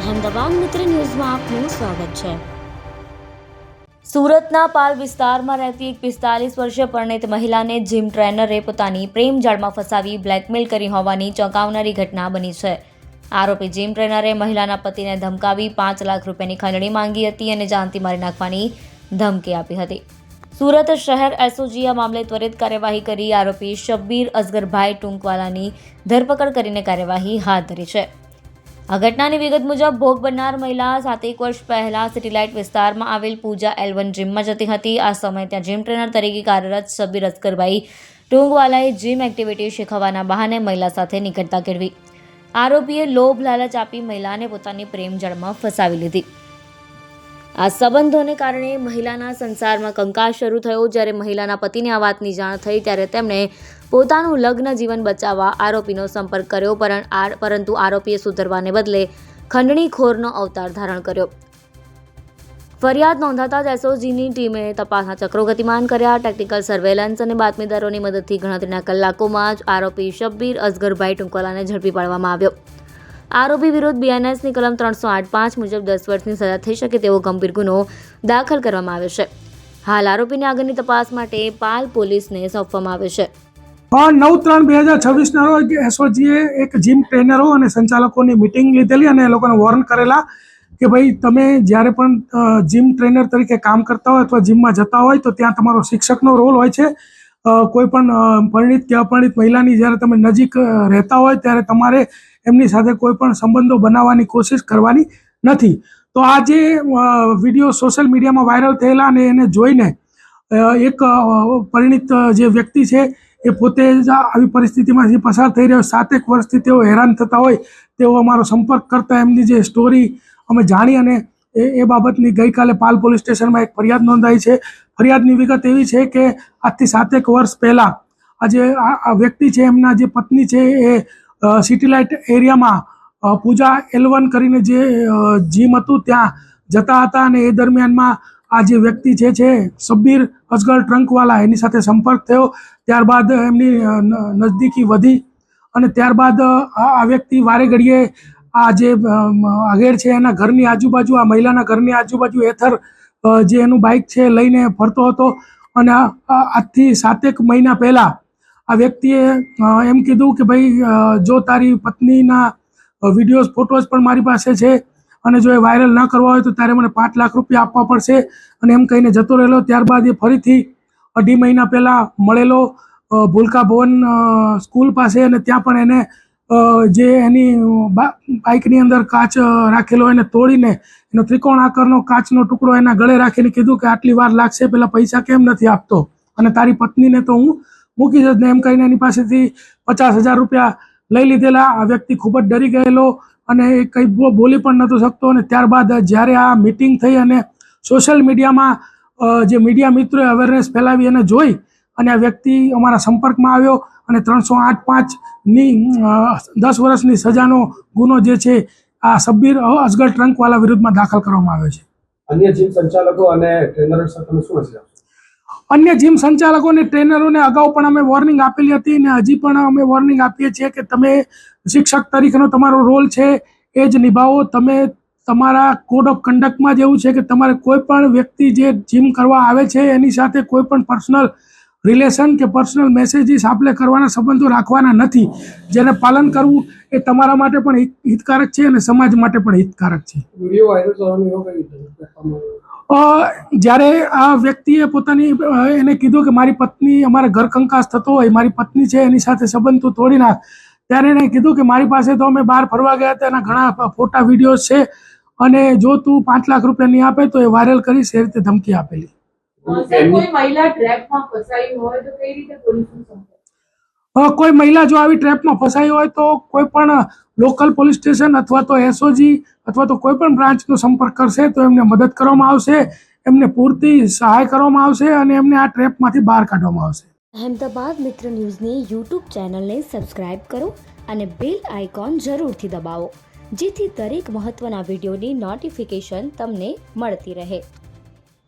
અહેમદાબાદ મિત્ર ન્યૂઝમાં આપનું સ્વાગત છે। સુરતના પાલ વિસ્તારમાં રહેતી એક 45 વર્ષીય પરિણીત મહિલાને જીમ ટ્રેનરે પોતાની પ્રેમ જાળમાં ફસાવી બ્લેકમેલ કરી હોવાની ચોંકાવનારી ઘટના બની છે। આરોપી જીમ ટ્રેનરે મહિલાના પતિને ધમકાવી 5 લાખ રૂપિયાની ખંડણી માંગી હતી અને જાનથી મારી નાખવાની ધમકી આપી હતી। સુરત શહેર એસઓજીએ આ મામલે ત્વરિત કાર્યવાહી કરી આરોપી શબ્બીર અસગરભાઈ ટુંકવાલાની ધરપકડ કરીને કાર્યવાહી હાથ ધરી છે। આ ઘટનાની વિગત મુજબ ભોગ બનનાર મહિલા 7 વર્ષ પહેલા સિટીલાઇટ વિસ્તારમાં આવેલ પૂજા L1 જીમમાં જતી હતી। આ સમયે ત્યાં જીમ ટ્રેનર તરીકે કાર્યરત શબ્બીર અસગરભાઈ ટુંકવાલાએ જીમ એક્ટિવિટી શીખવવાના બહાને મહિલા સાથે નિકટતા કેળવી। આરોપીએ લોભ લાલચ આપી મહિલાને પોતાની પ્રેમ જાળમાં ફસાવી લીધી। આ સંબંધોને કારણે મહિલાના સંસારમાં કંકાસ શરૂ થયો। જ્યારે મહિલાના પતિને આ વાતની જાણ થઈ ત્યારે તેમણે પોતાનું લગ્ન જીવન બચાવવા આરોપીનો સંપર્ક કર્યો, પરંતુ આરોપીએ સુધરવાને બદલે ખંડણીખોરનો અવતાર ધારણ કર્યો। ફરિયાદ નોંધાતા જ એસઓજીની ટીમે તપાસના ચક્રો ગતિમાન કર્યા। ટેકનિકલ સર્વેલન્સ અને બાતમીદારોની મદદથી ગણતરીના કલાકોમાં જ આરોપી શબ્બીર અસગરભાઈ ટુંકવાલાને ઝડપી પાડવામાં આવ્યો। આરોપી વિરુદ્ધ બીએનએસની કલમ 308(5) મુજબ 10 વર્ષની સજા થઈ શકે તેવો ગંભીર ગુનો દાખલ કરવામાં આવ્યો છે। હાલ આરોપીની આગળની તપાસ માટે પાલ પોલીસને સોંપવામાં આવ્યો છે। 9/3/2026 ના રોજ એસઓજીએ એક જીમ ટ્રેનરો અને સંચાલકોની મિટિંગ લીધેલી અને એ લોકોને વોર્ન કરેલા કે ભાઈ તમે જ્યારે પણ જીમ ટ્રેનર તરીકે કામ કરતા હોય અથવા જીમમાં જતા હોય તો ત્યાં તમારો શિક્ષકનો રોલ હોય છે। કોઈ પણ પરિણીત કે અપરિણીત મહિલાની જ્યારે તમે નજીક રહેતા હોય ત્યારે તમારે એમની સાથે કોઈ પણ સંબંધો બનાવવાની કોશિશ કરવાની નથી। તો આ જે વિડીયો સોશિયલ મીડિયામાં વાયરલ થયેલા અને એને જોઈને એક પરિણીત જે વ્યક્તિ છે એ પોતે જ આવી પરિસ્થિતિમાંથી પસાર થઈ રહ્યો, 7 વર્ષથી તેઓ હેરાન થતા હોય તેઓ અમારો સંપર્ક કરતા એમની જે સ્ટોરી અમે જાણી અને એ બાબતની ગઈકાલે પાલ પોલીસ સ્ટેશનમાં એક ફરિયાદ નોંધાઈ છે। ફરિયાદની વિગત એવી છે કે આજથી 7 વર્ષ પહેલાં આ વ્યક્તિ છે એમના જે પત્ની છે એ સિટીલાઇટ એરિયામાં પૂજા L1 કરીને જે જીમ હતું ત્યાં જતા હતા અને એ દરમિયાનમાં આ જે વ્યક્તિ છે શબ્બીર અસગર ટુંકવાલા એની સાથે સંપર્ક થયો। ત્યારબાદ એમની નજદીકી વધી અને ત્યારબાદ આ વ્યક્તિ વારે ઘડીએ આ જે આગેર છે એના ઘરની આજુબાજુ, આ મહિલાના ઘરની આજુબાજુ એથર જે એનું બાઇક છે લઈને ફરતો હતો અને આજથી 7 મહિના પહેલાં આ વ્યક્તિએ એમ કીધું કે ભાઈ જો તારી પત્નીના વિડીયોઝ ફોટોઝ પણ મારી પાસે છે અને જો એ વાયરલ ન કરવા હોય તો તારે મને 5 લાખ રૂપિયા આપવા પડશે અને એમ કહીને જતો રહેલો। ત્યારબાદ એ ફરીથી 2.5 મહિના પહેલાં મળેલો ભૂલકા ભવન સ્કૂલ પાસે અને ત્યાં પણ એને જે એની બાઇકની અંદર કાચ રાખેલો એને તોડીને એનો ત્રિકોણ આકારનો કાચનો ટુકડો એના ગળે રાખીને કીધું કે આટલી વાર લાગશે, પેલા પૈસા કેમ નથી આપતો અને તારી પત્નીને તો હું મૂકી જ ને એમ કહીને એની પાસેથી 50,000 રૂપિયા લઈ લીધેલા। આ વ્યક્તિ ખૂબ જ ડરી ગયેલો અને એ કંઈ બોલી પણ નહોતો શકતો અને ત્યારબાદ જ્યારે આ મિટિંગ થઈ અને સોશિયલ મીડિયામાં જે મીડિયા મિત્રોએ અવેરનેસ ફેલાવી અને જોઈ અને આ વ્યક્તિ અમારા સંપર્કમાં આવ્યો અને 308(5)ની 10 વર્ષની સજાનો ગુનો જે છે આ શબ્બીર અસગર ટુંકવાલા વિરુદ્ધમાં દાખલ કરવામાં આવ્યો છે। અન્ય જીમ સંચાલકો અને ટ્રેનરો સાથે શું હશે? અન્ય જીમ સંચાલકો અને ટ્રેનરોને અગાઉ પણ અમે વોર્નિંગ આપેલી હતી અને હજી પણ અમે વોર્નિંગ આપીએ છીએ કે તમે શિક્ષક તરીકેનો તમારો રોલ છે એ જ નિભાવો। તમે તમારા કોડ ઓફ કન્ડક્ટમાં જ એવું છે કે તમારે કોઈ પણ વ્યક્તિ જે જીમ કરવા આવે છે એની સાથે કોઈ પણ પર્સનલ રિલેશન કે પર્સનલ મેસેજીસ આપણે કરવાના સંબંધો રાખવાના નથી। જેને પાલન કરવું એ તમારા માટે પણ હિતકારક છે અને સમાજ માટે પણ હિતકારક છે। વિડીયો વાયરલ થવાની જ્યારે આ વ્યક્તિએ પોતાની એને કીધું કે મારી પત્ની, અમારે ઘર કંકાસ થતો હોય, મારી પત્ની છે એની સાથે સંબંધ તું તોડી નાખ, ત્યારે એને કીધું કે મારી પાસે તો અમે બહાર ફરવા ગયા હતા એના ઘણા ફોટા વિડીયોઝ છે અને જો તું 5 લાખ રૂપિયા નહીં આપે તો એ વાયરલ કરીશ, એ રીતે ધમકી આપેલી। કોઈ મહિલા ટ્રેપમાં ફસાઈ હોય તો કઈ રીતે પોલીસનો સંપર્ક? કોઈ મહિલા જો આવી ટ્રેપમાં ફસાઈ હોય તો કોઈ પણ લોકલ પોલીસ સ્ટેશન અથવા તો એસઓજી અથવા તો કોઈ પણ બ્રાન્ચનો સંપર્ક કરશે તો એમને મદદ કરવામાં આવશે, એમને પૂરતી સહાય કરવામાં આવશે અને એમને આ ટ્રેપમાંથી બહાર કાઢવામાં આવશે। અહેમદાબાદ મિત્ર ન્યૂઝની યુટ્યુબ ચેનલને સબસ્ક્રાઇબ કરો અને બેલ આઇકોન જરૂરથી દબાવો, જેથી દરેક મહત્વના વિડીયોની નોટિફિકેશન તમને મળતી રહે।